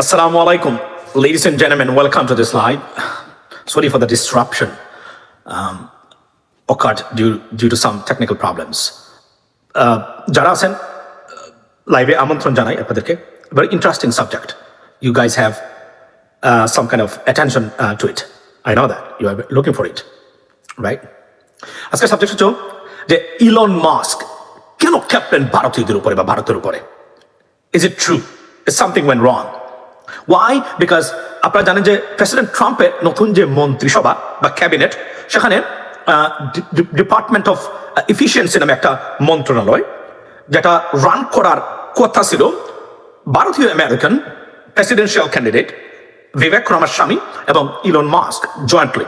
Assalamu alaikum, ladies and gentlemen. Welcome to this live. Sorry for the disruption occurred due to some technical problems. যারা আছেন লাইভে আমন্ত্রণ জানাই আপনাদেরকে. Very interesting subject. You guys have some kind of attention to it. I know that you are looking for it, right? আজকের subject হচ্ছে যে Elon Musk কেন ক্যাপ্টেন ভারতীয়দের উপরে বা ভারতের উপরে. Is it true? Is something went wrong? Why? Because আপনারা জানেন যে প্রেসিডেন্ট ট্রাম্পের নতুন যে মন্ত্রিসভা বা ক্যাবিনেট, সেখানে ডিপার্টমেন্ট অফ এফিসিয়েন্সি নামে একটা মন্ত্রণালয় যেটা রান করার কথা ছিল ভারতীয় আমেরিকান প্রেসিডেন্সিয়াল ক্যান্ডিডেট বিবেক রামাস্বামী এবং Elon Musk jointly.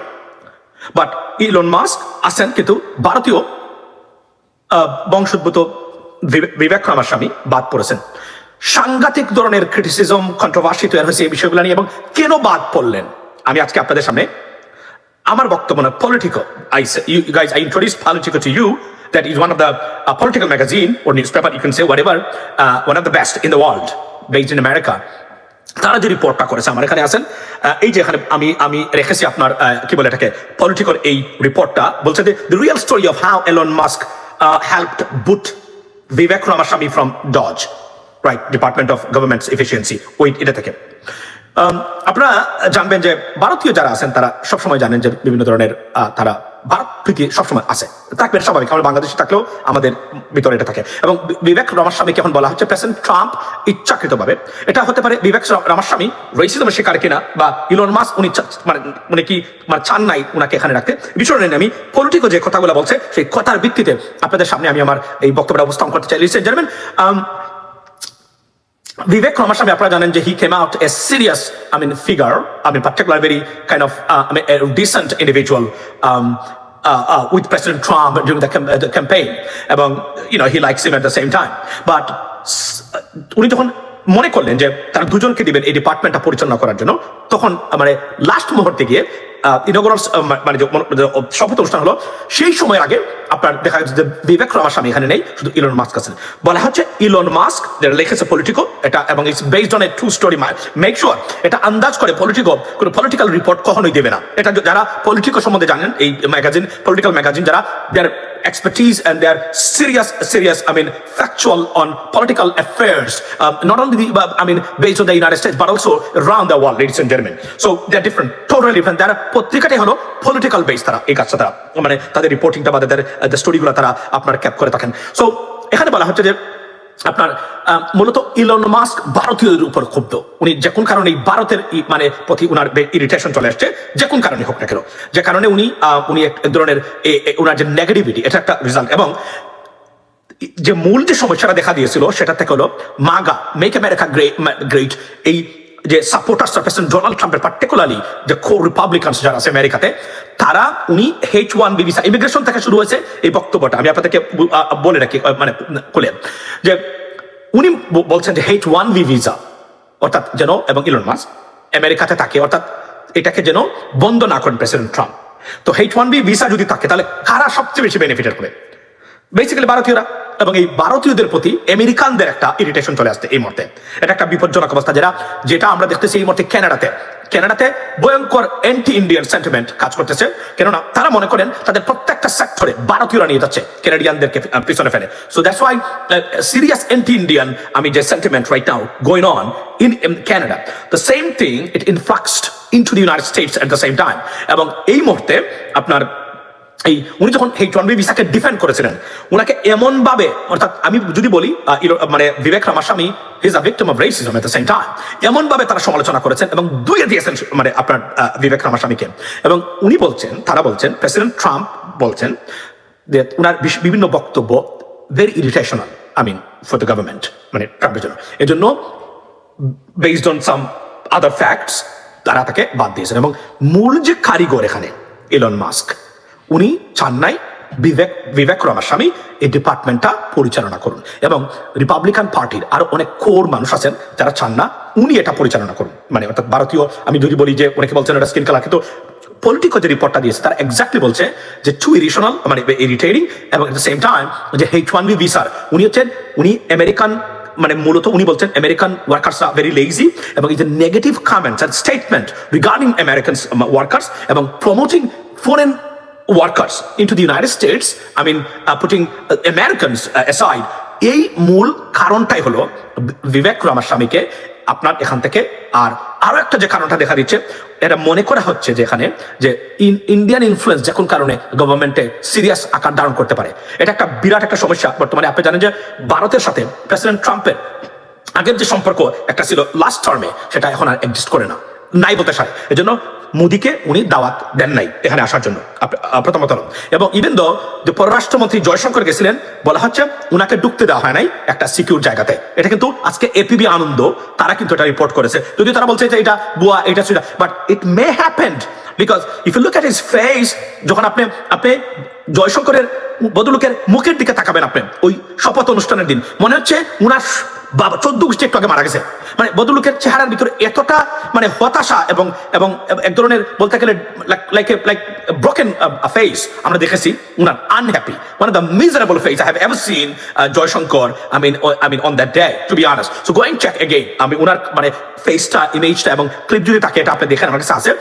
But Elon Musk আছেন কিন্তু ভারতীয় বংশোদ্ভূত বিবেক রামাস্বামী বাদ পড়েছেন। সাংঘাতিক ধরনের ক্রিটিসিজম, কন্ট্রোভার্সি তৈরি হয়েছে এই বিষয়গুলো নিয়ে, এবং কেন বাদ পড়লেন আমি আজকে আপনাদের সামনে আমার বক্তব্য না, Politico. I introduced Politico to you. That is one of the political magazine or newspaper, you can say whatever, one of the best in the world, based in America. তারা যে রিপোর্টটা করেছে আমার এখানে আছেন, এই যে এখানে আমি রেখেছি আপনার কি বলে এটাকে, পলিটিকোর এই রিপোর্টটা বলছে যে the real story of how Elon Musk helped boot Vivek Ramaswamy from DOGE, right, Department of Government Efficiency, ওই এটা থেকে। আপনারা জানবেন যে ভারতীয় যারা আছেন তারা সবসময় জানেন যে বিভিন্ন ধরনের তারা ভারত থেকে সবসময় আছে, থাকবে স্বাভাবিক, আমরা বাংলাদেশে থাকলেও আমাদের ভিতরে এটা থাকে। এবং বিবেক রামাস্বামীকে এখন বলা হচ্ছে প্রেসিডেন্ট ট্রাম্প ইচ্ছাকৃতভাবে, এটা হতে পারে বিবেক রামাস্বামী রেসিজমের শিকার কিনা, বা ইলন মাস্ক উনি কি চান নাই উনাকে এখানে রাখতে, বিষয়টা নিয়ে আমি পলিটিকো যে কথাগুলো বলছে সেই কথার ভিত্তিতে আপনাদের সামনে আমি আমার এই বক্তব্যটা উপস্থাপন করতে চাই। Ladies and gentleman, Vivek Ramaswamy, আপনারা জানেন যে he came out a serious, figure, particularly very kind of, a decent individual with President Trump during the campaign, এবং he likes him at the same time. But উনি যখন মনে করলেন যে তারা দুজনকে দিবেন এই ডিপার্টমেন্টটা পরিচালনা করার জন্য, তখন লাস্ট মুহূর্তে গিয়ে ইনগোরাল শপথ অনুষ্ঠান হলো, সেই সময়ের আগে আপনার দেখা যাচ্ছে যে বিবেক রামাস্বামী এখানে নেই, শুধু ইলন মাস্ক আছেন। বলা হচ্ছে ইলন মাস্ক যেটা লিখেছে পলিটিকো, এটা এবং it's based on a true story, make sure এটা আন্দাজ করে পলিটিকো কোনো পলিটিক্যাল রিপোর্ট কখনোই দেবে না। এটা যারা পলিটিকো সম্বন্ধে জানেন, এই ম্যাগাজিন, পলিটিক্যাল ম্যাগাজিন, যারা দেয়ার expertise and they are serious, factual on political affairs, not only based on the United States, but also around the world, ladies and gentlemen. So they are different, totally different. They are প্রত্যেকটাই হলো political base, তারা এই কাজটা তারা তাদের রিপোর্টিংটা বা তাদের স্টোরিগুলো তারা আপনার ক্যাপ করে থাকেন। সো এখানে বলা হচ্ছে যে আপনার মূলত ইলন মাস্ক ভারতীয়দের উপর ক্ষুব্ধ। উনি যে কোন কারণে ভারতের প্রতি উনার ইরিটেশন চলে আসছে, যে কোন কারণে হোক না কেন, যে কারণে উনি এক ধরনের উনার যে নেগেটিভিটি, এটা একটা রেজাল্ট। এবং যে মূল যে সমস্যাটা দেখা দিয়েছিল সেটা থেকে হলো মাগা, মেক আমেরিকা গ্রেট, এই যে সাপোর্টার্স প্রেসিডেন্ট ডোনাল্ড ট্রাম্পের, পার্টিকুলারলি যে রিপাবলিকানস যারা আছে আমেরিকাতে, তারা H-1B ভিসা, ইমিগ্রেশন থেকে শুরু হয়েছে এই বক্তব্যটা, আমি আপনাদেরকে বলে রাখি খুলে, যে উনি বলছেন যে H-1B ভিসা অর্থাৎ যেন, এবং ইলন মাস্ক আমেরিকাতে থাকে, অর্থাৎ এটাকে যেন বন্ধ না করেন প্রেসিডেন্ট ট্রাম্প। তো H-1B ভিসা যদি থাকে তাহলে কারা সবচেয়ে বেশি বেনিফিটেড হবে? বেসিক্যালি ভারতীয়রা। এবং এই ভারতীয়দের প্রতি আমেরিকানদের একটা ইরিটেশন চলে আসছে এই মুহূর্তে। এটা একটা বিপজ্জনক অবস্থা, যেটা আমরা দেখতেছি এই মুহূর্তে কানাডাতে ভয়ঙ্কর অ্যান্টি ইন্ডিয়ান সেন্টিমেন্ট কাজ করতেছে। কেননা তারা মনে করেন তাদের প্রত্যেকটা সেক্টরে ভারতীয়রা নিয়ে যাচ্ছে কানাডিয়ানদেরকে পিছনে ফেলে। So that's why serious anti Indian যে sentiment right now going on in Canada. The same thing, it influxed into the United States at the same time. এবং এই মুহূর্তে আপনার উনি যখন H-1B ভিসাকে ডিফেন্ড করেছিলেন, উনাকে এমন ভাবে, অর্থাৎ আমি যদি বলি Vivek Ramaswamy is a victim of racism at the same time, এমন ভাবে তারা সমালোচনা করেছেন এবং দুইয়ে দিয়েছেন আপনার বিবেক রামাস্বামীকে। এবং উনি বলছেন, তারা বলছেন, প্রেসিডেন্ট ট্রাম্প বলছেন যে উনার বিভিন্ন বক্তব্য ভেরি ইরিটেশনাল ফর দ্য গভর্নমেন্ট, ট্রাম্পের জন্য। এজন্য based on some other facts তারা তাকে বাদ দিয়েছেন। এবং মূল যে কারিগর এখানে ইলন মাস্ক, উনি চান নাই বিবেক রামাস্বামী এই ডিপার্টমেন্টটা পরিচালনা করুন। এবং রিপাবলিকান পার্টির আরো অনেক কোর মানুষ আছেন যারা চান না উনি এটা পরিচালনা করুন, অর্থাৎ ভারতীয়। আমি যদি বলি যে অনেকে বলছেন এটা স্কিন কালার, কিন্তু পলিটিকো যে রিপোর্টটা দিয়েছে তারা এক্স্যাক্টলি বলছে যে টু ইরিশনাল, ইরিটেটিং, এবং এট দ্য সেম টাইম যে H-1B ভিসার উনি আমেরিকান মানে মূলত উনি বলছেন American workers are very lazy, এবং এই যে negative comments and statement regarding American workers এবং promoting foreign workers into the United States, I mean, putting Americans aside, এই মূল কারণটাই হলো বিবেক রামাস্বামীকে আপনার এখান থেকে আর আরো একটা যে কারণটা দেখা দিচ্ছে, এটা মনে করা হচ্ছে যে এখানে যে ইন্ডিয়ান ইনফ্লুয়েন্স যে কোন কারণে গভর্নমেন্টে সিরিয়াস আকার ধারণ করতে পারে। এটা একটা বিরাট একটা সমস্যা বর্তমানে। আপনি জানেন যে ভারতের সাথে প্রেসিডেন্ট ট্রাম্পের আগের যে সম্পর্ক একটা ছিল লাস্ট টার্মে, সেটা এখন আর এক্সিস্ট করে না, নাই বলতে চায়। এজন্য মোদীকে উনি দাওয়াত দেন নাই এখানে আসার জন্য, প্রথমত। এবং ইভেন দো যে পররাষ্ট্রমন্ত্রী জয়শঙ্কর গেছিলেন, বলা হচ্ছে উনাকে ঢুকতে দেওয়া হয় নাই একটা সিকিউর জায়গাতে। এটা কিন্তু আজকে এপিবি আনন্দ তারা কিন্তু এটা রিপোর্ট করেছে, যদিও তারা বলছে যে এটা বুয়া, এটা সেটা, but it may happened because if you look at his face, যখন আপনি জয়শঙ্করের ভদ্রলোকের মুখের দিকে তাকাবেন আপনি ওই শপথ অনুষ্ঠানের দিন, মনে হচ্ছে উনার বাবা 14 গোষ্ঠী একটু আগে মারা গেছে। মানে ভদ্রলোকের চেহারার ভিতরে এতটা মানে হতাশা এবং এবং এক ধরনের বলতে গেলে লাইক ব্রোকেন ফেস আমরা দেখেছি, উনার unhappy, one of the miserable face I have ever seen Jaishankar, I mean on that day, to be honest. So going check again, আমি উনার মানে ফেসটা, ইমেজটা এবং ক্লিপ যদি তাকে এটা আপনি দেখেন, আমার কাছে আছে,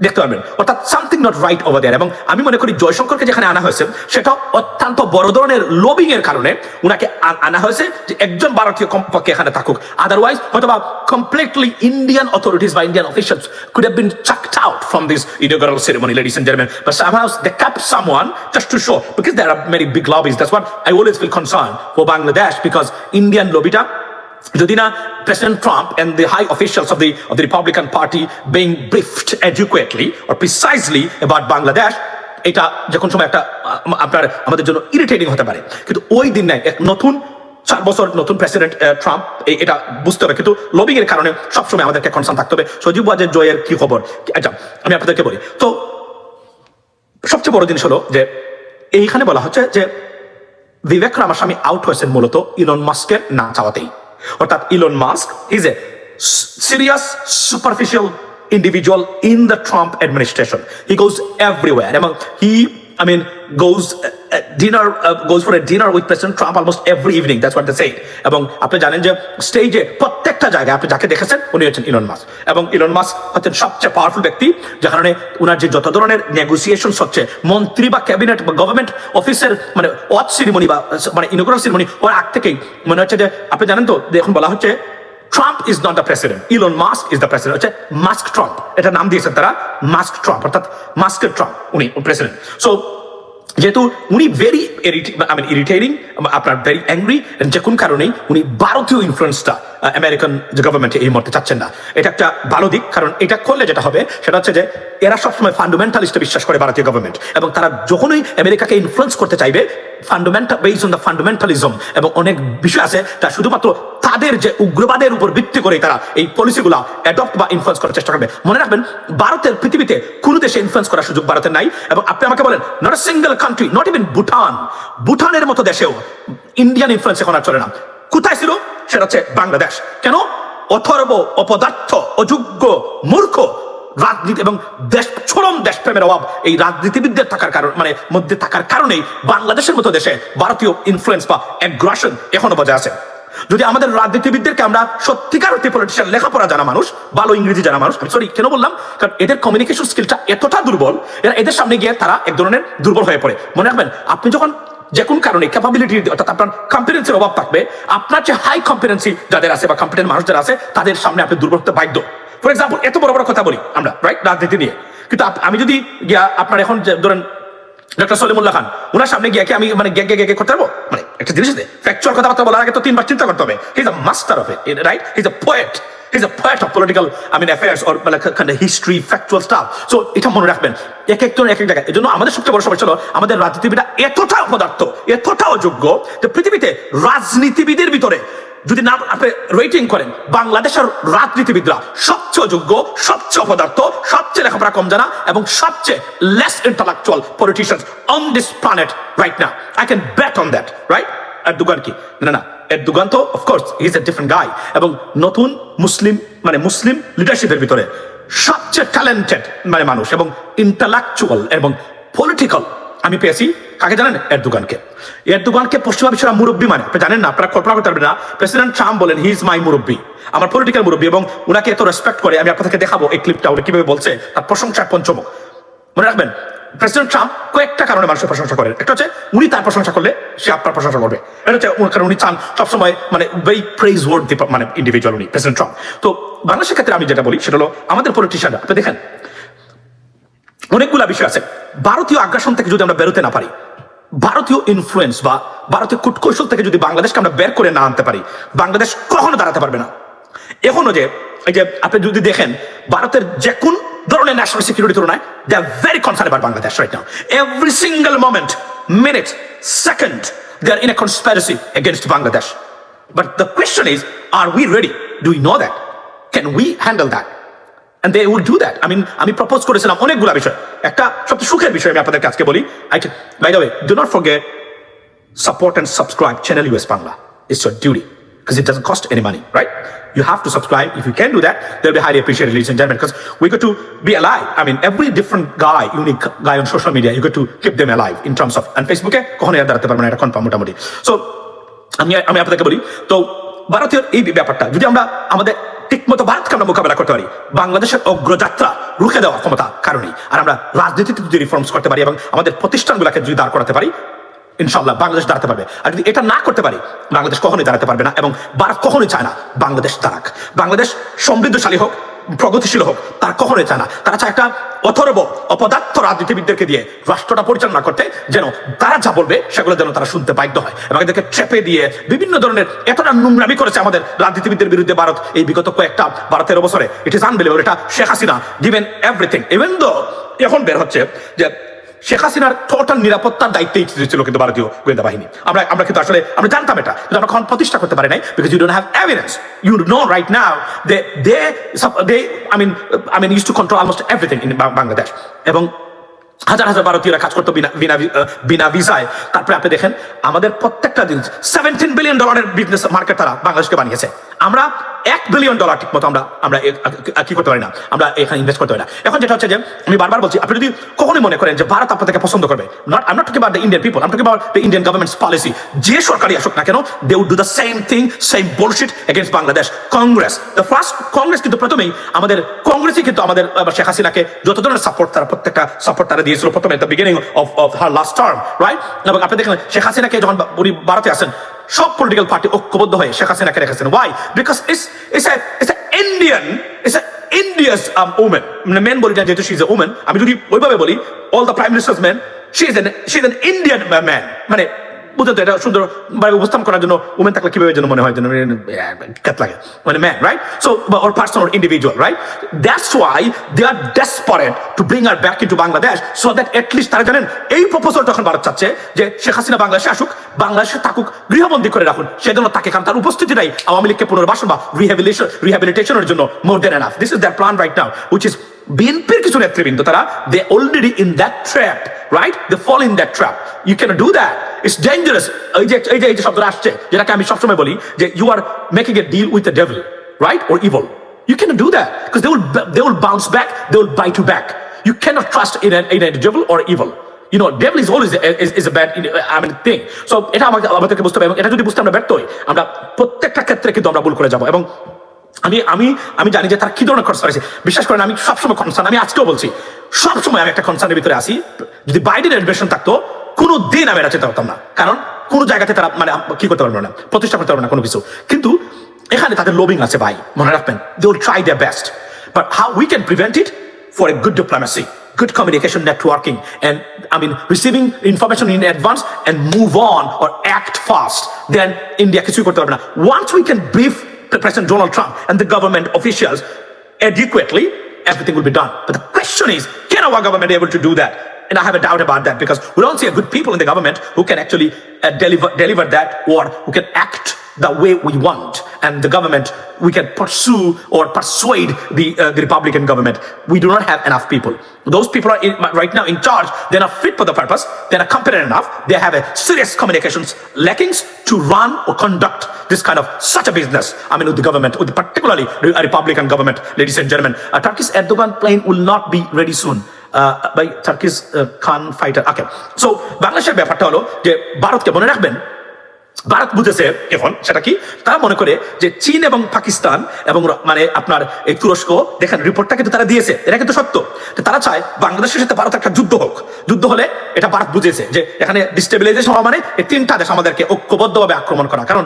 দেখতে পারবেন। অর্থাৎ something not right over there. এবং আমি মনে করি জয়শঙ্করকে যেখানে আনা হয়েছে সেটা অত্যন্ত বড় ধরনের লবিং এর কারণে উনাকে আনা হয়েছে, যে একজন ভারতীয় কমপক্ষে এখানে থাকুক। আদারওয়াইজ হয়তো বা কমপ্লিটলি ইন্ডিয়ান অথরিটিস বা Indian officials could have been chucked out from this inaugural ceremony, ladies and gentlemen, but somehow they kept someone just to show, because there are many big lobbies. That's what I always feel concerned for Bangladesh, because Indian lobbyটা যদি না President Trump and the high officials of the Republican Party being briefed adequately or precisely about Bangladesh, এটা যখন সময় একটা আপনার আমাদের জন্য irritating হতে পারে। কিন্তু ওই দিন নাই, এক নতুন 4 বছর নতুন প্রেসিডেন্ট ট্রাম্প, এটা বুঝতে হবে। কিন্তু লবিং এর কারণে সবসময় আমাদেরকে কনসার্ন থাকতে হবে। সজীব ওয়াজেদ জয়ের কি খবর, আচ্ছা আমি আপনাদেরকে বলি। তো সবচেয়ে বড় জিনিস হলো যে এইখানে বলা হচ্ছে যে বিবেক রামাস্বামী আউট হয়েছেন মূলত ইলন মাস্কের না চাওয়াতেই। অর্থাৎ Elon Musk is a serious superficial individual in the Trump administration. He goes everywhere. He, goes goes for a dinner with President Trump almost every evening. That's what they say. এবং আপনি জানেন যে স্টেজে প্রত্যেকটা জায়গায় আপনি যাকে দেখেছেন উনি হচ্ছেন ইলন মাস্ক। এবং ইলন মাস্ক হচ্ছেন সবচেয়ে পাওয়ারফুল ব্যক্তি, যে কারণে উনার যে যত ধরনের নেগোসিয়েশন হচ্ছে মন্ত্রী বা ক্যাবিনেট বা গভর্নমেন্ট অফিসের মানে ওয়াচ সেরিমনি বা মানে ইনগ্রেশন সেরিমনি ওর আগ থেকেই মনে হচ্ছে যে আপনি জানেন তো এখন বলা হচ্ছে Trump is not the president, Elon Musk is the president. হচ্ছে মাস্ক ট্রাম্প, এটা নাম দিয়েছেন তারা মাস্ক ট্রাম্প, অর্থাৎ মাস্কের ট্রাম্প উনি প্রেসিডেন্ট। সো যেহেতু উনি ভেরি ইরিটেটিং, আপনার ভেরি অ্যাংরি, যে কোন কারণেই উনি ভারতীয় ইনফ্লুয়েন্সটা আমেরিকান যে গভর্নমেন্টে এই মুহূর্তে চাচ্ছেন না। এটা একটা ভালো দিক, কারণ এটা করলে যেটা হবে সেটা হচ্ছে যে এরা সবসময় ফান্ডামেন্টালিস্টে বিশ্বাস করে ভারতীয় গভর্নমেন্ট, এবং তারা যখনই আমেরিকাকে ইনফ্লুয়েন্স করতে চাইবে বেসড অন দ্য ফান্ডামেন্টালিজম এবং অনেক বিষয় আছে তা শুধুমাত্র তাদের যে উগ্রবাদের উপর ভিত্তি করে তারা এই পলিসিগুলা অ্যাডপ্ট বা ইনফ্লুয়েন্স করার চেষ্টা করবে। মনে রাখবেন, ভারতের পৃথিবীতে কোনো দেশে ইনফ্লুয়েন্স করার সুযোগ ভারতের নাই। এবং আপনি আমাকে বলেন not a single country, not even ভুটানের মতো দেশেও ইন্ডিয়ান ইনফ্লুয়েন্স এখন আর চলে না। কোথায় ছিল সেটা হচ্ছে বাংলাদেশ। কেন? অথর্ব, অপদার্থ, অযোগ্য, মূর্খ রাজনীতি এবং চরম দেশপ্রেমের অভাব এই রাজনীতিবিদদের থাকার কারণ মধ্যে থাকার কারণেই বাংলাদেশের মতো দেশে ভারতীয় ইনফ্লুয়েন্স বা অ্যাগ্রাসন এখনো বজায় আছে। যদি আমাদের রাজনীতিবিদদেরকে আমরা সত্যিকার অর্থে পলিটিশিয়ান, লেখাপড়া জানা মানুষ, ভালো ইংরেজি জানা মানুষ, আমি সরি কেন বললাম, কারণ এদের কমিউনিকেশন স্কিলটা এতটা দুর্বল, এদের সামনে গিয়ে তারা এক ধরনের দুর্বল হয়ে পড়ে। মনে রাখবেন, আপনি যখন যে কোন কারণে ক্যাপাবিলিটি অর্থাৎ আপনার কম্পিটেন্সির অভাব থাকবে, আপনার যে হাই কম্পিটেন্সি যাদের আছে বা কম্পিটেন্ট মানুষ যারা আছে তাদের সামনে আপনি দুর্বল হতে বাধ্য। ফর এক্সাম্পল, এত বড় বড় কথা বলি আমরা রাইট রাজনীতি নিয়ে, কিন্তু আমি যদি গিয়া আপনার এখন ধরেন ডক্টর সলিমুল্লাহ খান, ওনার সামনে গিয়ে কি আমি গে করতে পারবো? একটা জিনিস আছে, ফ্যাকচুয়াল কথাবার্তা বলার আগে তো 3 বার চিন্তা করতে হবে। He is a master of it, right? He is a poet, he is a poet of political affairs or kind of history, factual staff. So এটা মনে রাখবেন, এক একজন এক এক জায়গায়। এই জন্য আমাদের সবচেয়ে বড় সমস্যা হলো আমাদের রাজনীতিবিদরা এতটা অপদার্থ, এতটা অযোগ্য যে পৃথিবীতে রাজনীতিবিদের ভিতরে যদি না আপনি রেটিং করেন, বাংলাদেশের রাজনীতিবিদরা সবচেয়ে অযোগ্য, সবচেয়ে অপদার্থ, সবচেয়ে লেখাপড়া কম জানা এবং সবচেয়ে less intellectual politicians on this planet right now. I can bet on that, right? Erdogan কি? না, এরদোগান তো of course he is a different guy. এবং নতুন মুসলিম লিডারশিপের ভিতরে সবচেয়ে ট্যালেন্টেড মানুষ এবং ইন্টালেকচুয়াল এবং পলিটিক্যাল আমি পেয়েছি কাকে জানেন? এরদোগানকে পশ্চিমা বিশ্বের মুরব্বী মানে। আপনি জানেন না, আপনারা কল্পনা করতে পারবেন না, প্রেসিডেন্ট ট্রাম্প বলেন হি ইজ মাই মুরব্বী, আমার পলিটিক্যাল মুরব্বী, এবং উনাকে এত রেসপেক্ট করে। আমি আপনাদেরকে দেখাবো এই ক্লিপটা, উনি কিভাবে বলছে, তার প্রশংসার পঞ্চমুখ। মনে রাখবেন, প্রেসিডেন্ট ট্রাম্প কয়েকটা কারণে মানুষের প্রশংসা করেন। একটা হচ্ছে উনি তার প্রশংসা করলে সে আপনার প্রশংসা করবে, এটা হচ্ছে কারণ উনি চান সবসময় মানে ভেরি প্রেইজ ওয়ার্থি মানে ইন্ডিভিজুয়াল উনি, প্রেসিডেন্ট ট্রাম্প। তো বাংলাদেশের ক্ষেত্রে আমি যেটা বলি সেটা হলো আমাদের পলিটিশিয়ানরা, আপনি দেখেন অনেকগুলা বিষয় আছে। ভারতীয় আগ্রাসন থেকে যদি আমরা বেরোতে না পারি, ভারতীয় ইনফ্লুয়েন্স বা ভারতীয় কূটকৌশল থেকে যদি বাংলাদেশকে আমরা বের করে না আনতে পারি, বাংলাদেশ কখনো দাঁড়াতে পারবে না। এখনো যে এই যে আপনি যদি দেখেন ভারতের যে কোন ধরনের ন্যাশনাল সিকিউরিটি তুলনায় they are very concern about Bangladesh right now. Every single moment, minute, second they are in a conspiracy against Bangladesh. But the question is, are we ready? Do we know that? Can we handle that? And they would do that. আমি propose করেছিলাম অনেকগুলো বিষয়। একটা সবচেয়ে সুখের বিষয় আমি আপনাদেরকে আজকে বলি। By the way, do not forget, support and subscribe channel US Bangla. It's your duty because it doesn't cost any money, right? You have to subscribe. If you can do that, they'll be highly appreciated, ladies and gentlemen, because we got to be alive. I mean, every different guy, unique guy on social media, you got to keep them alive in terms of, and Facebook কখনো আর দাঁড়াতে পারবে না, এটা confirm মোটামুটি। So আমি আপনাদেরকে বলি, তো ভারতীয় এই ব্যাপারটা যদি আমরা আমাদের ঠিকমতো ভারতকে আমরা মোকাবেলা করতে পারি, বাংলাদেশের অগ্রযাত্রা রুখে দেওয়ার ক্ষমতা কারণেই, আর আমরা রাজনীতিতে যদি রিফর্মস করতে পারি এবং আমাদের প্রতিষ্ঠানগুলোকে যদি দাঁড় করাতে পারি, ইনশাল্লাহ বাংলাদেশ দাঁড়াতে পারবে। আর যদি এটা না করতে পারি, বাংলাদেশ কখনোই দাঁড়াতে পারবে না, এবং ভারত কখনোই চায় না বাংলাদেশ দাঁড়াক। বাংলাদেশ সমৃদ্ধশালী হোক, প্রগতিশীল হোক, তার কখনোই চায় না। তারা চায় একটা অথর্ব অপদার্থ রাজনীতিবিদদেরকে দিয়ে রাষ্ট্রটা পরিচালনা করতে, যেন তারা যা বলবে সেগুলো যেন তারা শুনতে বাধ্য হয়, এবং এদেরকে চেপে দিয়ে বিভিন্ন ধরনের এতটা নোংরামি করেছে আমাদের রাজনীতিবিদদের বিরুদ্ধে ভারত এই বিগত কয়েকটা 12-13 বছরে। It is unbelievable. এটা Sheikh Hasina given everything, even though এখন বের হচ্ছে যে শেখ হাসিনার টোটাল নিরাপত্তার দায়িত্বে ছিল কিন্তু ভারতীয় গোয়েন্দা বাহিনী। আমরা কিন্তু আসলে আমরা জানতাম এটা, কিন্তু আমরা প্রতিষ্ঠা করতে পারি নাই, because you don't have evidence. You know right now they I mean used to control almost everything in Bangladesh, এবং হাজার হাজার ভারতীয়রা কাজ করতো বিনা ভিসায়। তারপরে আপনি দেখেন আমাদের প্রত্যেকটা জিনিস $17 বিলিয়ন বিজনেস মার্কেট তারা বাংলাদেশকে বানিয়েছে। আমরা $1 বিলিয়ন ঠিক মতো আমরা কি করতে পারি না, আমরা এখানে ইনভেস্ট করতে পারি না। এখন যেটা হচ্ছে যে আমি বারবার বলছি, আপনি যদি কখনোই মনে করেন যে ভারত আপনাদেরকে পছন্দ করবে, I'm not talking about the Indian people, I'm talking about the Indian government's policy. যে সরকারই আসুক না কেন, they would do the same thing, same bullshit against Bangladesh. Congress কিন্তু প্রথমেই আমাদের কংগ্রেসই কিন্তু আমাদের শেখ হাসিনাকে যত ধরনের প্রত্যেকটা সাপোর্ট তারা দিয়েছিল প্রথমে at the beginning of her last term, right? এবং আপনি দেখলেন শেখ হাসিনাকে যখন উনি ভারতে আসেন, সব পলিটিক্যাল পার্টি ঐক্যবদ্ধ হয়ে শেখ হাসিনাকে রেখেছেন। Why? Because it's an India's woman. Men বলি না, যেহেতু she is a woman, আমি যদি ওইভাবে বলি, all the prime minister's men, she's an Indian man, মানে বুঝতে এটা সুন্দর উপস্থাপন করার জন্য উমেন থাকলে কিভাবে যেন মনে হয় যেন লাগে, মানে man, right? So or person or individual, right? That's why they are desperate to bring her back into Bangladesh, so that at least তারা জানেন এই প্রপোজাল যখন ভারত চাচ্ছে যে শেখ হাসিনা বাংলাদেশে আসুক, বাংলাদেশে থাকুক, গৃহবন্দী করে রাখুন, সেজন্য তাকে, কারণ তার উপস্থিতিটাই আওয়ামী লীগকে পুনর্বাসন বা রিহ্যাবিলিটেশনের জন্য more than enough. This is their plan right now, which is বিএনপির কিছু নেতৃবৃন্দ তারা they already in that trap, right? They fall in that trap. You cannot do that. It's dangerous. এই যে শব্দটা আসছে, যেটাকে আমি সবসময় বলি যে you are making a deal with the devil, right? Or evil. You cannot do that because they will bounce back, they will bite you back. You cannot trust in a devil or evil. You know, devil is always is a bad thing. So এটা আমাদেরকে বুঝতে হবে, এবং এটা যদি বুঝতে আমরা ব্যর্থ হই, আমরা প্রত্যেকটা ক্ষেত্রে কিন্তু আমরা ভুল করে যাবো। এবং আমি জানি যে তার কি ধরনের কনসার্ন আছে। বিশ্বাস করেন, আমি সবসময় কনসার্ন, আমি আজকেও বলছি, সবসময় আমি একটা কনসার্নের ভিতরে আসি। যদি বাইডেন অ্যাডমিনিস্ট্রেশন থাকতো, কোনো দিন আমি এটা চিন্তা করতাম না, কারণ কোনো জায়গাতে তারা মানে কি করতে পারবে না, প্রতিষ্ঠা করতে পারবে না কোনো কিছু। কিন্তু এখানে তাদের লোবিং আছে ভাই, মনে রাখবেন, they will try their best, but how we can prevent it? For a good diplomacy, good communication, networking, and receiving information in advance and move on or act fast. Then India কিছুই করতে পারবে না। Once we can brief President Donald Trump and the government officials adequately, everything will be done. But the question is, can our government be able to do that? And I have a doubt about that, because we don't see good people in the government who can actually deliver that, or who can act the way we want. And the government, we can pursue or persuade the Republican government. We do not have enough people. Those people are right now in charge. They're not fit for the purpose. They're not competent enough. They have a serious communications lackings to run or conduct this kind of such a business. I mean, with the government, with particularly a Republican government, ladies and gentlemen. Turkey's Erdogan plane will not be ready soon. By Turkish Kaan fighter. Okay, so বাংলাদেশের ব্যাপারটা হলো যে ভারতকে মনে রাখবেন, ভারত বুঝেছে এখন সেটা কি, তারা মনে করে যে চীন এবং পাকিস্তান এবং মানে আপনার এই তুরস্ক, দেখেন রিপোর্টটা কিন্তু তারা দিয়েছে, এটা কিন্তু সত্য, তারা চায় বাংলাদেশের সাথে ভারত একটা যুদ্ধ হোক। যুদ্ধ হলে এটা ভারত বুঝেছে যে এখানে ডিস্টেবিলাইজেশন হওয়া মানে এই তিনটা দেশ আমাদেরকে ঐক্যবদ্ধভাবে আক্রমণ করা। কারণ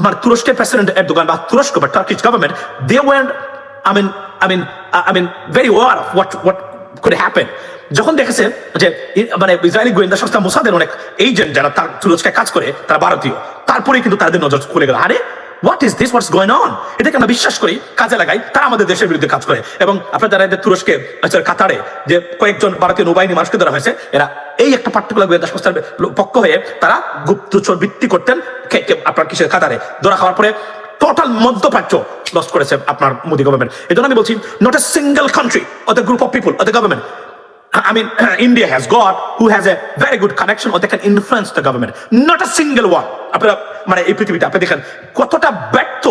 মানে তুরস্কের প্রেসিডেন্ট এরদোগান বা তুরস্ক বা Turkish government, they were I mean very aware of what could happen. যখন দেখেছে যে মানে ইসরায়েলি গোয়েন্দা সংস্থা মোসাদের অনেক এজেন্ট যারা তার তুরস্কে কাজ করে তারা ভারতীয়, তারপরে কিন্তু তাদের নজর খুলে গেল, আরে what is this, what's going on, এটাকে আমরা বিশ্বাস করি, কাজে লাগাই, তারা আমাদের দেশের বিরুদ্ধে কাজ করে। এবং আপনারা যারা তুরস্কে কাতারে যে কয়েকজন ভারতীয় নৌবাহিনী মানুষকে ধরা হয়েছে, এরা এই একটা পার্টিকুলার গোয়েন্দা সংস্থার পক্ষ হয়ে তারা গুপ্তচর বৃত্তি করতেন আপনার কিসের কাতারে, ধরা খাওয়ার পরে টোটাল মধ্যপ্রাচ্য লস করেছে আপনার মোদী গভর্নমেন্ট। এই জন্য আমি বলছি, not a single country or the group of people or the government, I mean, India has got who has a very good connection or they can influence the government. Not a single one. আপনারা মানে এই পৃথিবীতে আপনি দেখেন কতটা ব্যর্থ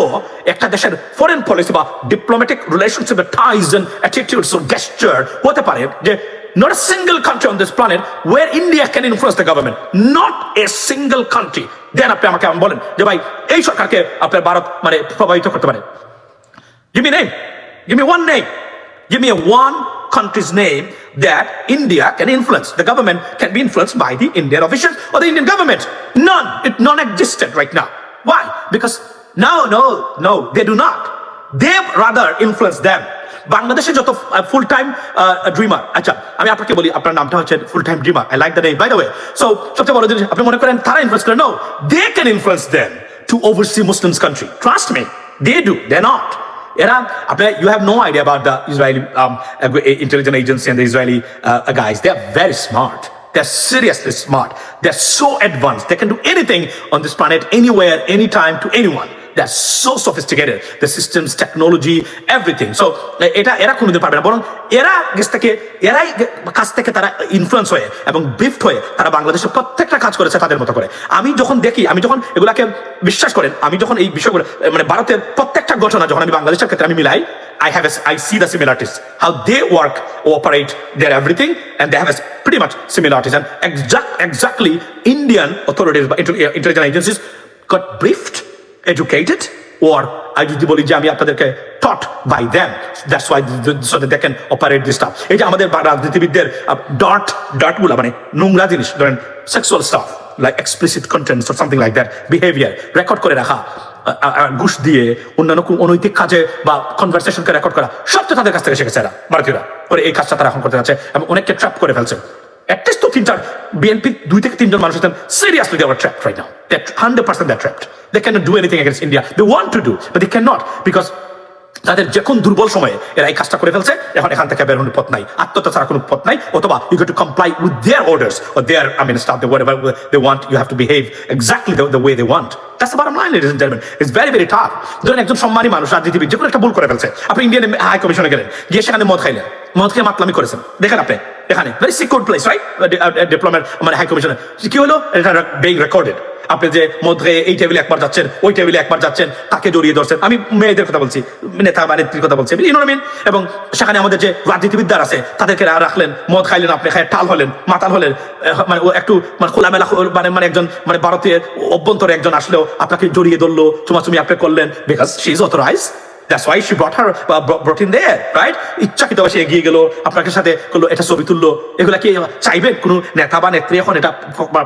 একটা দেশের ফরেন পলিসি বা diplomatic relationship ties and attitudes ও গেস্টার হতে পারে যে not a single country on this planet where India can influence the government. Not a single country. Then আপনি আমাকে বলেন যে ভাই এই সরকারকে আপনার ভারত মানে প্রভাবিত করতে পারে। Give me a name. Give me one name. Give me a one country's name that India can influence. The government can be influenced by the Indian officials or the Indian government. None. It's non-existent right now. Why? Because no, they do not. They rather influence them. বাংলাদেশে যত ফুল time dreamer, আচ্ছা আমি আপনাকে বলি, আপনার নামটা হচ্ছে full time dreamer, I like the name by the way. So সবচেয়ে বড় জিনিস, আপনি মনে করেন তারা ইনফ্লুয়েন্স করে? No, they can influence them to oversea Muslims country. Trust me, they do, they not. এরা আপনার, you have no idea about the Israeli intelligence agency and the Israeli guys. They are very smart. They're seriously smart. They're so advanced. They can do anything on this planet, anywhere, anytime, to anyone. They're so sophisticated. The systems, technology, everything. So এরা কোনোদিন পারবে না, বরং এরাই কাছ থেকে তারা influence হয়ে এবং ব্রিফড হয়ে তারা বাংলাদেশের প্রত্যেকটা কাজ করেছে তাদের মতো করে। আমি যখন দেখি, আমি যখন এগুলাকে বিশ্বাস করেন, আমি যখন এই বিষয়গুলো মানে ভারতের প্রত্যেকটা ঘটনা যখন আমি বাংলাদেশের ক্ষেত্রে আমি মিলাই, I see the similarities, how they work, operate, their everything, and they have pretty much similarities. And exactly Indian authorities, intelligence agencies got briefed, educated, or I যদি বলি যে আমি আপনাদেরকে taught by them. That's why so that they can operate this stuff. এই যে আমাদের রাজনীতিবিদদের dirt গুলা মানে নোংরা জিনিস, ধরেন sexual stuff like explicit contents or something like that, behavior record করে রাখা, ঘুষ দিয়ে অন্যান্য অনৈতিক কাজে বা কনভারসেশনকে রেকর্ড করা, সব তো তাদের কাছ থেকে শিখেছে এরা ভারতীয়রা। পরে এই কাজটা তারা এখন করতে যাচ্ছে এবং অনেককে ট্র্যাপ করে ফেলছে। অ্যাটলিস্ট তো 3-4 বিএনপি 2 থেকে 3 জন মানুষ আছেন, seriously they are trapped right now. They're 100% they're trapped. They cannot do anything against India. They want to do, but they cannot because তাদের যখন দুর্বল সময়ে এরা এই কাজটা করে ফেলছে, এখন এখান থেকে বের হওয়ার পথ নাই, আত্মহত্যা ছাড়া কোনো পথ নাই, অথবা you got to comply with their orders or their stuff, whatever they want, you have to behave exactly the way they want. That's the bottom line, ladies and gentlemen. It's very very tough. ধরেন একজন সম্মানী মানুষ, রাজনীতিবিদ, যে কোনো একটা ভুল করে ফেলছে, আপনি ইন্ডিয়ান হাই কমিশনে গেলেন, গিয়ে সেখানে মদ খাইলেন, মদ খেয়ে মাতলামি করেছেন, দেখেন আপনি এখানে very secure place, right, diplomat মানে হাই কমিশনে কি হলো, এটা বেইং রেকর্ডেড। আপনি যে মধ্যে এই টেবিলে একবার যাচ্ছেন, ওই টেবিলে একবার যাচ্ছেন, তাকে জড়িয়ে ধরছেন, আমি মেয়েদের কথা বলছি, নেতা বা নেত্রীর কথা বলছি, ইউ নো মিন। এবং সেখানে আমাদের যে রাজনীতিবিদরা আছে তাদেরকে রাখলেন, মদ খাইলেন, আপনি খায় টাল হলেন, মাতাল হলেন, মানে ও একটু মানে খোলামেলা মানে একজন মানে ভারতীয় অভ্যন্তরে একজন আসলেও আপনাকে জড়িয়ে ধরলো, চুমাচুমি আপনি করলেন, because she is authorised. That's why she brought in there, right? ইচ্ছাকৃতভাবে সে এগিয়ে গেল, আপনার সাথে করলো, এটা ছবি তুললো। এগুলা কি চাইবেন কোনো নেতা বা নেত্রী এখন এটা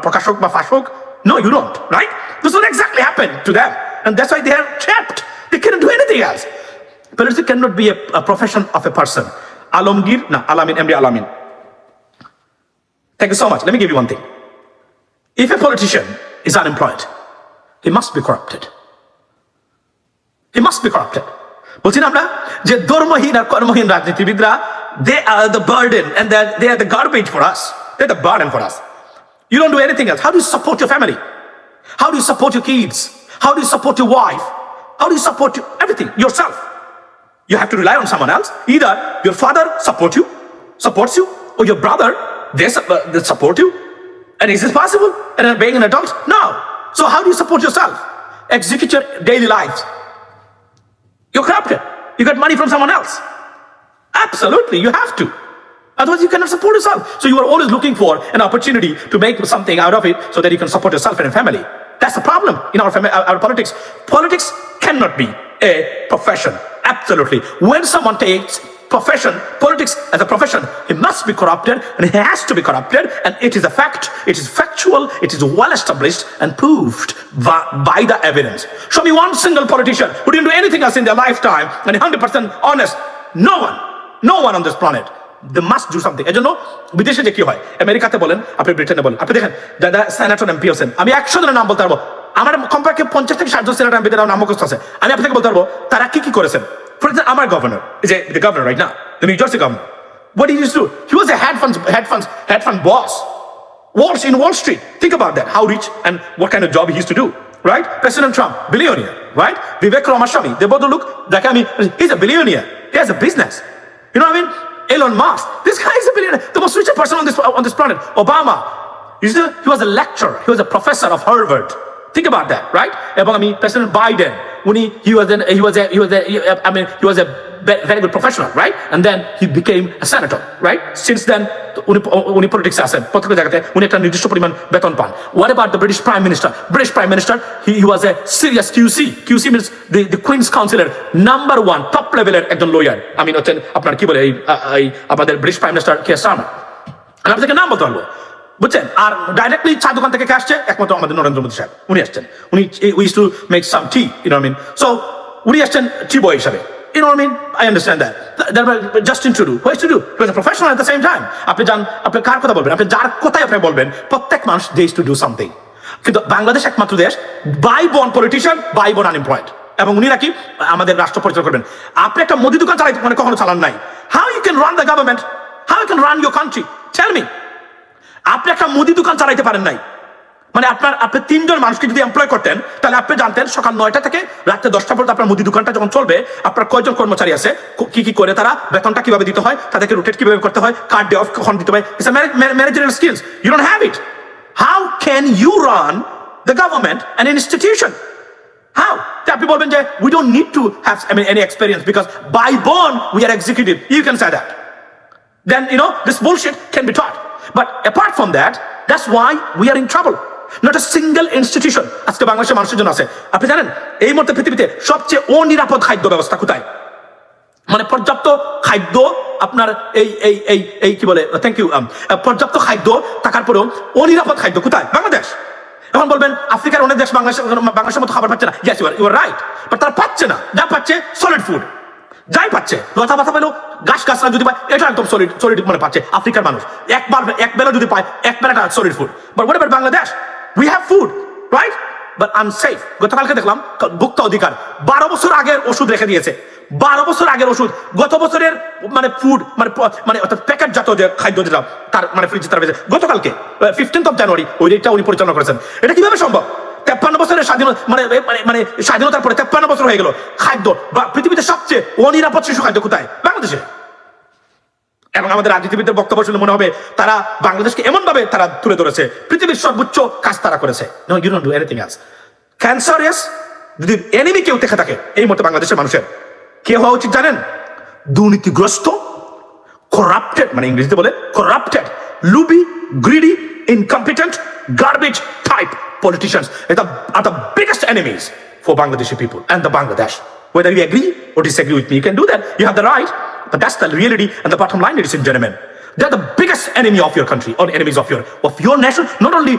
প্রকাশক বা ফাঁসক? No, you don't, right? This will exactly happen to them. And that's why they are trapped. They cannot do anything else. Politics cannot be a profession of a person. Alamgir, no, Alamin, MD Alamin. Thank you so much. Let me give you one thing. If a politician is unemployed, he must be corrupted. He must be corrupted. বলছি না আমরা যে ধর্মহীন আর কর্মহীন রাজনীতিবিদরা, they are the burden and they are the garbage for us. They're the burden for us. You don't do anything else. How do you support your family? How do you support your kids? How do you support your wife? How do you support everything yourself? You have to rely on someone else. Either your father supports you, or your brother, they support you. And is this possible? And being an adult? No. So how do you support yourself? Execute your daily lives. You're corrupted. You got money from someone else. Absolutely, you have to. Otherwise, you cannot support yourself. So you are always looking for an opportunity to make something out of it so that you can support yourself and your family. That's the problem in our politics. Politics cannot be a profession. Absolutely. When someone takes politics as a profession, it must be corrupted, and it has to be corrupted, and it is a fact. It is factual. It is well established and proved by the evidence. Show me one single politician who didn't do anything else in their lifetime and 100% honest. No one on this planet. They must do something. এজন্য বিদেশে যে কি হয়, আমেরিকাতে বলেন, আপনি ব্রিটেনে বলেন, আপনি দেখেন দাদা সেনেটর এমপি আছেন, আমি 100 জনের নাম বলতে পারবো, আমার কমপক্ষে 50 থেকে 60 জন সেনেটর এমপিদের নাম মুখস্থ আছে, আমি আপনাকে বলতে পারবো তারা কি করেছেন। For example, আমার governor, the governor right now, the New Jersey governor, what did he do? He was a hedge fund boss. In Wall Street. Think about that. How rich and what kind of job he used to do, right? President Trump, billionaire, right? Vivek Ramaswamy, they both look like, he's a billionaire. He has a business. You know what I mean? Elon Musk, this guy is a billionaire, the most richest person on this planet. Obama, he was a lecturer, he was a professor of Harvard. Think about that, right? President Biden, when he was a very good professional, right? And then he became a senator, right? Since then, উনি politics আসেন, প্রত্যেক জায়গাতে উনি একটা নির্দিষ্ট পরিমাণ বেতন পান. What about the British Prime Minister? British Prime Minister, he was a serious QC. QC means the Queen's Counselor, number one, top level একজন lawyer. হচ্ছেন আপনার কি বলে এই আমাদের British Prime Minister Keir Starmer. আমি আপনাকে নাম বলতে পারবো, বুঝছেন? আর ডাইরেক্টলি চা দোকান থেকে কে আসছে? একমাত্র আমাদের নরেন্দ্র মোদী সাহেব, উনি আসছেন। We use to make some T, you know what I mean? So উনি আসছেন টি বয় হিসাবে, you know what I mean? I understand that. Justin Trudeau, what is to do? He was a professional at the same time. আপনি কার কথা বলবেন, আপনি যার কথাই আপনি বলবেন, প্রত্যেক মানুষ they used to do something. কিন্তু বাংলাদেশ একমাত্র দেশ বাই বন পলিটিশিয়ান, বাই বন আনএমপ্লয়েড, এবং উনি নাকি আমাদের রাষ্ট্র পরিচালনা করবেন। আপনি একটা মুদি দোকান চালাইতে কখনো চালান নাই। How you can run the government? How you can run your country? Tell me. আপনি একটা মুদি দোকান চালাইতে পারেন নাই, আপনি 3 জন মানুষকে যদি এমপ্লয় করতেন, তাহলে আপনি জানতেন সকাল 9টা থেকে রাতে 10টা পর্যন্ত আপনার মুদি দোকানটা যখন চলবে, আপনার কয়জন কর্মচারী আছে, কি করে তারা বেতনটা কিভাবে দিতে হয়, তাদেরকে রোটেট কিভাবে করতে হয়, কার্ড ডে অফ কখন দিতে হয়। It's a managerial skills. You don't have it. How can you run the government and an institution? How? আপনি বলবেন যে we don't need to have any experience because by born we are executive. You can say that. Then this bullshit can be taught. But apart from that, that's why we are in trouble. Not a single institution আজকে বাংলাদেশের মানুষের জন্য আছে। আপনি জানেন এই মুহূর্তে পৃথিবীতে সবচেয়ে অনিরাপদ খাদ্য ব্যবস্থা কোথায়? পর্যাপ্ত খাদ্য আপনার এই কি বলে, থ্যাংক ইউ, পর্যাপ্ত খাদ্য থাকার পরেও অনিরাপদ খাদ্য কোথায়? বাংলাদেশ। এখন বলবেন আফ্রিকার অনেক দেশ বাংলাদেশের মতো খাবার পাচ্ছে না। Yes, you are right, but তারা পাচ্ছে না। যা পাচ্ছে সলিড ফুড, যাই পাচ্ছে, লতা পাতা পেলেও গাছরা যদি পায়, এটা একদম সলিড পাচ্ছে আফ্রিকার মানুষ। এক বেলা যদি পায়, এক বেলাটা solid food. But what about Bangladesh? We have food, right? But unsafe. গতকালকে দেখলাম ভোক্তা অধিকার 12 বছর আগের ওষুধ রেখে দিয়েছে। 12 বছর আগের ওষুধ গত বছরের ফুড অর্থাৎ প্যাকেটজাত যে খাদ্য যেটা তার ফ্রিজে তার গতকালকে 15th of January ওই রেটটা উনি পরিচালনা করেছেন। এটা কিভাবে সম্ভব? 53 বছরের স্বাধীনতার পরে 53 বছর হয়ে গেল, খাদ্য পৃথিবীতে সবচেয়ে অনিরাপদ শিশু খাদ্য কোথায়? বাংলাদেশে। এবং আমাদের রাজনীতিবিদদের বক্তব্য শুনে মনে হবে তারা বাংলাদেশকে এমন ভাবে তারা তুলে ধরেছে পৃথিবীর সর্বোচ্চ কাজ তারা করেছে। No, you don't do anything else. Cancerous, যদি এনিমি কেউ দেখে থাকে এই মুহূর্তে বাংলাদেশের মানুষের, কে হওয়া উচিত জানেন? দুর্নীতিগ্রস্ত, করাপ্টেড, ইংরেজিতে বলে করাপ্টেড, লুবি, greedy, incompetent, garbage type politicians are the biggest enemies for Bangladeshi people and the Bangladesh. Whether you agree or disagree with me, you can do that. You have the right. But that's the reality and the bottom line, ladies and gentlemen. They're the biggest enemy of your country or enemies of your nation, not only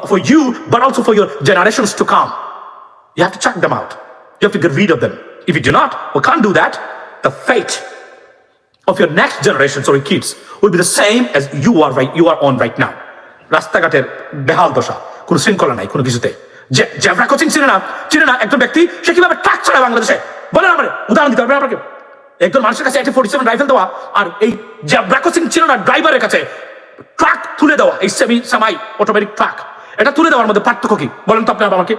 for you, but also for your generations to come. You have to check them out. You have to get rid of them. If you do not or can't do that, the fate of your next generations or your kids will be the same as you are on right now. রাস্তাঘাটের বেহাল দশা, কোনো শৃঙ্খলা নাই কোনো কিছুতে। Zebra crossing চিনে না একজন ব্যক্তি, সে কিভাবে ট্রাক চালায় বাংলাদেশে? বলেন আমার উদাহরণ দিতে পারবেন আপনাকে? একজন মানুষের কাছে AK-47 রাইফেল দেওয়া আর এই জেব্রা ক্রসিং ছিল না ড্রাইভারের কাছে ট্রাক তুলে দেওয়া, এই সেমি অটোমেটিক ট্রাক, এটা তুলে দেওয়ার মধ্যে পার্থক্য কি বলেন তো আপনি আমাকে?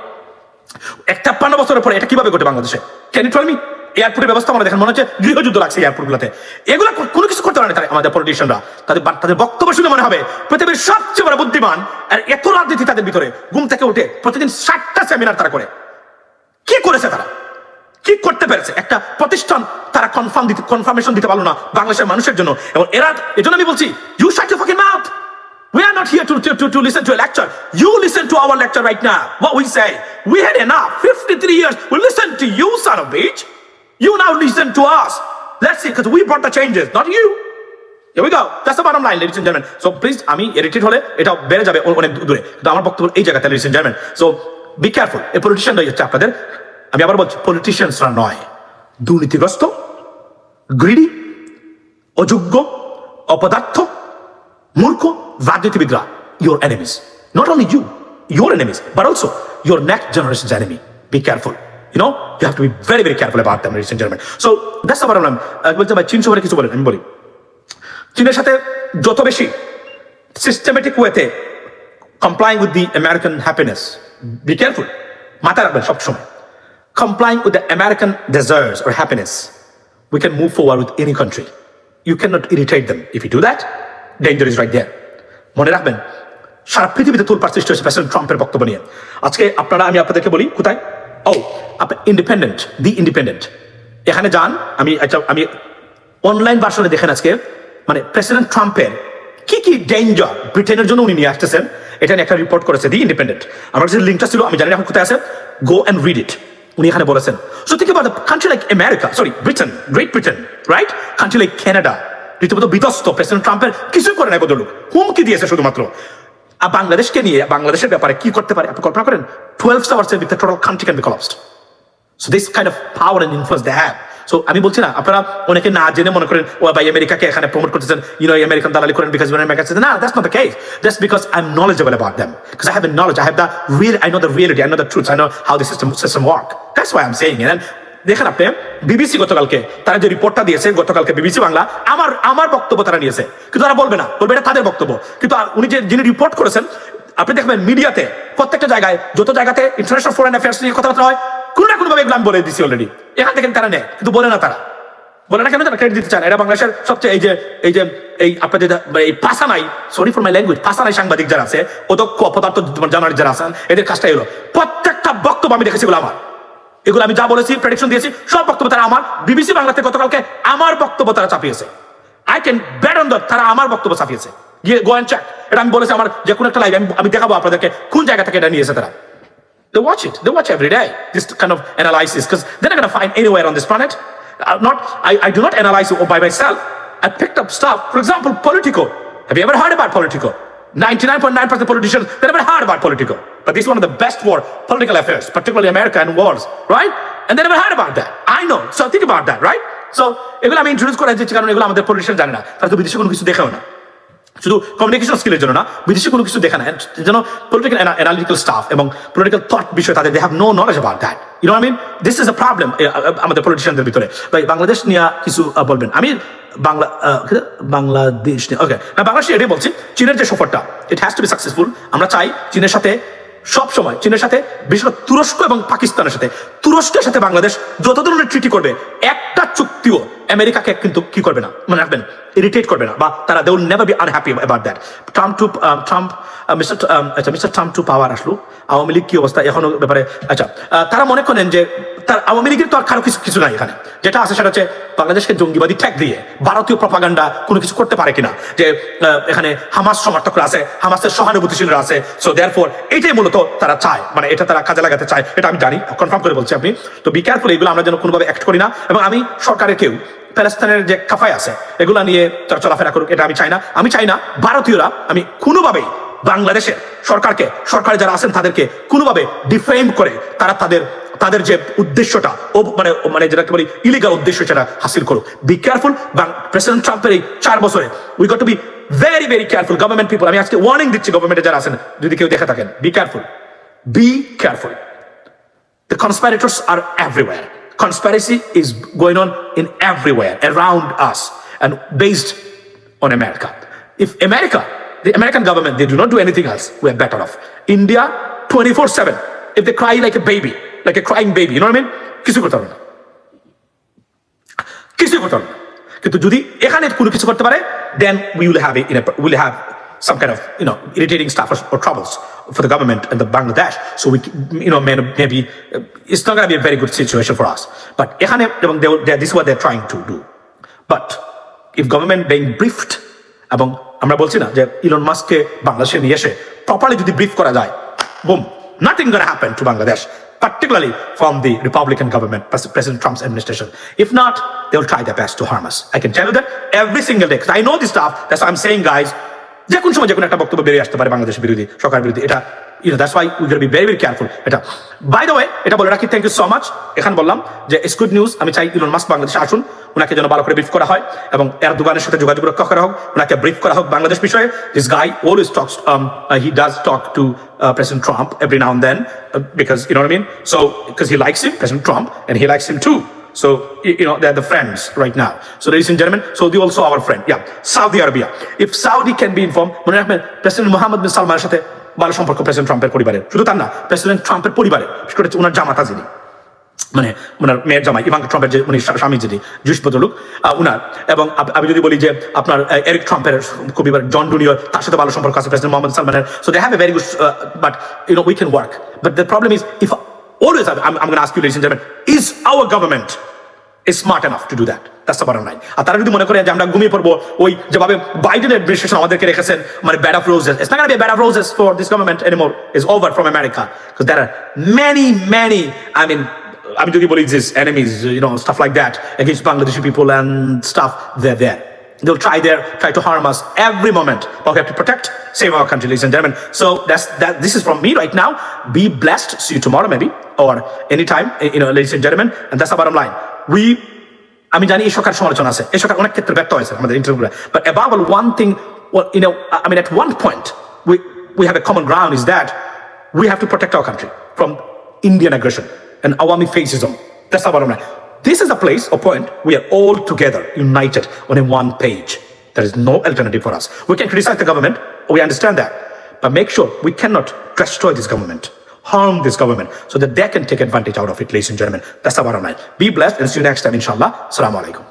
51 বছরের পরে এটা কিভাবে ঘটে বাংলাদেশে? Can you tell me? এয়ারপোর্টের ব্যবস্থা আমরা দেখেন মনে হচ্ছে গৃহযুদ্ধ লাগছে এয়ারপোর্টগুলোতে। এগুলো কোনো কিছু করতে পারে না আমাদের পলিটিশিয়ানরা। তাদের বক্তব্য শুনে মনে হবে পৃথিবীর সবচেয়ে বড় বুদ্ধিমান, আর এত রাজনীতি তাদের ভিতরে। ঘুম থেকে উঠে প্রতিদিন 60টা সেমিনার তারা করে। কি করেছে তারা? কি করতে পেরেছে একটা প্রতিষ্ঠান তারা কনফার্মেশন দিতে পারলো না বাংলাদেশের মানুষের জন্য এবং এরা এজন্য আমি বলছি you shut your fucking mouth We are not here to listen to a lecture. You listen to our lecture right now. What we say. We had enough. 53 years. We listened to you, son of a bitch. You now listen to us. Let's see, because we brought the changes, not you. Here we go. That's the bottom line, ladies and gentlemen. So please, আমি irritated হলে এটা বেড়ে যাবে অনেক দূরে। কিন্তু আমার বক্তব্য এই জায়গাতে, ladies and gentlemen. So be careful. এই পলিটিশিয়ানরাই হচ্ছে আপনাদের, আমি আবার বলছি, পলিটিশিয়ানসরা নয়, দুর্নীতিগ্রস্ত, গ্রিডি, অযোগ্য, অপদার্থ, মূর্খ রাজনীতিবিদরা your enemies. Not only you, your enemies, but also your next generation's enemy. Be careful. You know, you have to be very, very careful about them, ladies and gentlemen. So that's the bottom line. বলতে ভাই চীন শহরে কিছু বলেন, আমি বলি চীনের সাথে যত বেশি সিস্টেমেটিক ওয়েতে complying with the American happiness. Be careful. মাথায় রাখবেন সবসময়। Complying with the American desires or happiness, we can move forward with any country. You cannot irritate them. If you do that, danger is right there. মনে রাখবেন, সারা পৃথিবীতে তোলপাড় সৃষ্টি হয়েছে president ট্রাম্পের বক্তব্য নিয়ে। আজকে আপনারা, আমি আপনাদেরকে বলি কোথায়, আপনি ইন্ডিপেন্ডেন্ট, দি ইন্ডিপেন্ডেন্ট, এখানে যান। আমি অনলাইন ভার্সনে দেখেন আজকে, মানে প্রেসিডেন্ট ট্রাম্পের কি কি ডেঞ্জার ব্রিটেনের জন্য উনি নিয়ে আসতেছেন, এটা নিয়ে একটা রিপোর্ট করেছে দি ইন্ডিপেন্ডেন্ট। আমার কাছে লিঙ্কটা ছিল, আমি জানি না এখন কোথায় আছে, গো অ্যান্ড রিড ইট। উনি এখানে বলেছেন, so think about the country like America, Britain, great Britain, right, country like Canada, রীতিমতো বিধ্বস্ত, প্রেসিডেন্ট ট্রাম্পের কিছুই করে নাই বদলুক, হুমকি দিয়েছে শুধুমাত্র। আর বাংলাদেশকে নিয়ে, বাংলাদেশের ব্যাপারে কি করতে পারে আপনি কল্পনা করেন? 12 hours with the total country can be collapsed. So this kind of power and influence they have. So আমি বলছি না, আপনারা অনেকে না জেনে মনে করেন ও ভাই আমেরিকাকে এখানে প্রমোট করতেছেন, আমেরিকান দালালি করেন because when America says no, that's not the case. Just because I'm knowledgeable about them, because I have the knowledge, I know the reality, I know the truth, I know how the system work. That's why I'm saying it. And দেখেন আপনি BBC গতকালকে তারা যে রিপোর্টটা দিয়েছে, গতকালকে BBC Bangla আমার বক্তব্য তারা নিয়েছে, কিন্তু তারা বলবে এটা তাদের বক্তব্য। কিন্তু উনি যিনি রিপোর্ট করেছেন, আপনি দেখবেন মিডিয়াতে প্রত্যেকটা জায়গায়, যত জায়গাতে ইন্টারন্যাশনাল ফরেন অ্যাফেয়ার্স নিয়ে কথাবার্তা হয়, কোনো না কোনোভাবে এগুলো আমি বলে দিচ্ছি অলরেডি, এখান থেকে তারা নেয়, কিন্তু বলে না কেন জানা, ক্রেডিট দিতে চান। এটা বাংলাদেশের সবচেয়ে এই আপনাদের এই পাসানাই, সরি ফর মাই ল্যাঙ্গুয়েজ, পাসানাই সাংবাদিক যারা আছে, অদক্ষ অপদার্থ জানার যারা আছেন, এদের কাজটাই হলো প্রত্যেকটা বক্তব্য আমি দেখেছি এগুলো আমি যা বলেছি, প্রেডিকশন দিয়েছি, সব বক্তব্য তারা আমার বিবিসি বাংলাতে গতকালকে আমার বক্তব্য তারা চাপিয়েছে। I can bet on that, তারা আমার বক্তব্য চাপিয়েছে। গিয়ে গো এন্ড চেক, এটা আমি বলেছি আমার যে কোনো একটা লাইভ আমি দেখাবো আপনাদেরকে কোন জায়গা থেকে এটা নিয়েছে তারা। They watch every day this kind of analysis, because they're not going to find anywhere on this planet. I do not analyze it by myself. I picked up stuff, for example, Politico. Have you ever heard about Politico? 99.9% politicians, they never heard about Politico. But this is one of the best for political affairs, particularly America and wars, right? And they never heard about that. I know. So think about that, right? So এগুলো আমি introduce করে দিচ্ছি কারণ এগুলো আমাদের politician জানে না, তারা তো বিদেশে কোনো কিছু দেখাও না, শুধু কমিউনিকেশন স্কিলের জন্য না, বিদেশে কোনো কিছু দেখা না, যেন পলিটিক্যাল অ্যানালিটিক্যাল স্টাফ এবং পলিটিক্যাল থট বিষয় তাদের, they have no knowledge about that. You know I mean, this is a problem আমাদের পলিটিশিয়ানদের ভিতরে। ভাই বাংলাদেশ নিয়ে কিছু বলবেন? আমি বাংলাদেশ নিয়ে ওকে না, বাংলাদেশ এটাই বলছি, চীনের যে সফরটা, it has to be successful. আমরা চাই চীনের সাথে সব সময়, চীনের সাথে, বিশেষ করে তুরস্ক এবং পাকিস্তানের সাথে, তুরস্কের সাথে বাংলাদেশ যত ধরনের ট্রিটি করবে, একটা চুক্তিও আমেরিকাকে কিন্তু কি করবে না, মনে রাখবেন, ইরিটেট করবে না, বা তারা they will never be unhappy about that. Mister Trump to power আসলো, আওয়ামী লীগ কি অবস্থা এখনো ব্যাপারে, আচ্ছা তারা মনে করেন যে তার আওয়ামী লীগের তো আর কারো কিছু নাই এখানে, যেটা আছে সেটা হচ্ছে বাংলাদেশকে জঙ্গিবাদী ট্যাগ দিয়ে ভারতীয় প্রপাগান্ডা কোনো কিছু করতে পারে কিনা, যে এখানে হামাস সমর্থকরা আছে, হামাসের সহানুভূতিশীলরা আছে। সো দেয়ারফর এইটাই মূলত তারা চায়, মানে এটা তারা কাজে লাগাতে চায়, এটা আমি জানি, কনফার্ম করে বলছি আপনি। তো বি কেয়ারফুল, এগুলো আমরা যেন কোনোভাবে অ্যাক্ট করি না। এবং আমি সরকারের কেউ প্যালেস্তাইনের যে কাফায় আছে এগুলো নিয়ে তারা চলাফেরা করুক, এটা আমি চাই না। আমি চাই না ভারতীয়রা, আমি কোনোভাবেই বাংলাদেশের সরকারকে, সরকারে যারা আছেন তাদেরকে কোনোভাবে ডিফেম করে তারা তাদের যে উদ্দেশ্যটা মানে যেটাকে বলি ইলিগাল উদ্দেশ্য, সেটা হাসিল করুক। Be careful. প্রেসিডেন্ট ট্রাম্পের এই 4 বছরে we got to be very very careful. Government people, আমি আজকে ওয়ার্নিং দিচ্ছি গভর্নমেন্টে যারা আছেন, যদি কেউ দেখে থাকেন, be careful, be careful. The conspirators are everywhere. Conspiracy is going on in everywhere around us and based on America. If the American government, they do not do anything else, we are better off. India, 24/7. If they cry like a baby, like a crying baby, you know what I mean? কিছু করতে হবে না। কিন্তু যদি এখানে কোনো কিছু করতে পারে, then we will have some kind of irritating stuff or troubles for the government and the Bangladesh. So we, maybe it's not going to be a very good situation for us. But this is what they're trying to do. But if government being briefed, এবং আমরা বলছি না যে Elon মাস্ককে বাংলাদেশে নিয়ে এসে properly যদি brief করা যায়, boom, nothing gonna happen to Bangladesh, particularly from the Republican government, President Trump's administration. If not, they'll try their best to harm us. I can tell you that every single day, because I know this stuff. That's what I'm saying, guys. যে কোন সময় যে কোনো একটা বক্তব্য বেরিয়ে আসতে পারে বাংলাদেশ বিরোধী, সরকার বিরোধী। এটা that's why we gotta be very, very careful. এটা by the way, এটা বলে রাখি, থ্যাংক ইউ সো মাচ। এখানে বললাম যে ইটস গুড নিউজ। আমি চাই ইলন মাস্ক বাংলাদেশে আসুন, ওনাকে যেন ভালো করে ব্রিফ করা হয় এবং এরদোগানের সাথে যোগাযোগ রক্ষা করা হোক, ওনাকে ব্রিফ করা হোক বাংলাদেশ বিষয়ে। This guy always talks, he does talk to President Trump every now and then, because you know what I mean. So because he likes him, President Trump, and he likes him too. So, they're the friends right now. So, ladies and gentlemen, so they also our friend. Yeah, Saudi Arabia. If Saudi can be informed, President Mohammed bin Salman সাথে ভালো সম্পর্ক president ট্রাম্পের পরিবারের, শুধু তার না, president ট্রাম্পের পরিবারের, বিশেষ করে ওনার জামাতা যিনি, মানে ওনার মেয়ের জামাই ইভাঙ্কা ট্রাম্পের যে উনি স্বামী যিনি জুস ভদ্রলোক, উনার, এবং আমি যদি বলি যে আপনার এরিক ট্রাম্পের খুবই জন জুনিয়র, তার সাথে ভালো সম্পর্ক আছে প্রেসিডেন্ট মোহাম্মদ সালমানের। So they have a very good, but we can work. But the problem is, if always I'm going to ask you, ladies and gentlemen, is our government is smart enough to do that? That's the bottom line. আর তারা যদি মনে করে যে আমরা ঘুমিয়ে পড়বো ওই যেভাবে বাইডেন অ্যাডমিনিস্ট্রেশন আমাদেরকে রেখেছেন, মানে bed of roses, it's not going to be a bed of roses for this government anymore. It's over from America, because there are many, আমি যদি বলি these enemies, stuff like that against Bangladeshi people and stuff, they're there. They'll try to harm us every moment, but we have to protect, save our country, ladies and gentlemen. So this is from me right now. Be blessed. See you tomorrow maybe, or anytime, ladies and gentlemen. And that's the bottom line. আমি জানি এই সরকার সমালোচনা আছে, এই সরকার অনেক ক্ষেত্রে ব্যর্থ হয়েছে আমাদের interview, but above all, one thing, at one point we have a common ground, is that we have to protect our country from Indian aggression and Awami fascism. That's the bottom line. This is a place or point we are all together, united on a one page. There is no alternative for us. We can criticize the government, we understand that, but make sure we cannot destroy this government, harm this government, so that they can take advantage out of it, ladies and gentlemen. That's the bottom line. Be blessed and see you next time, inshallah. Assalamu alaikum.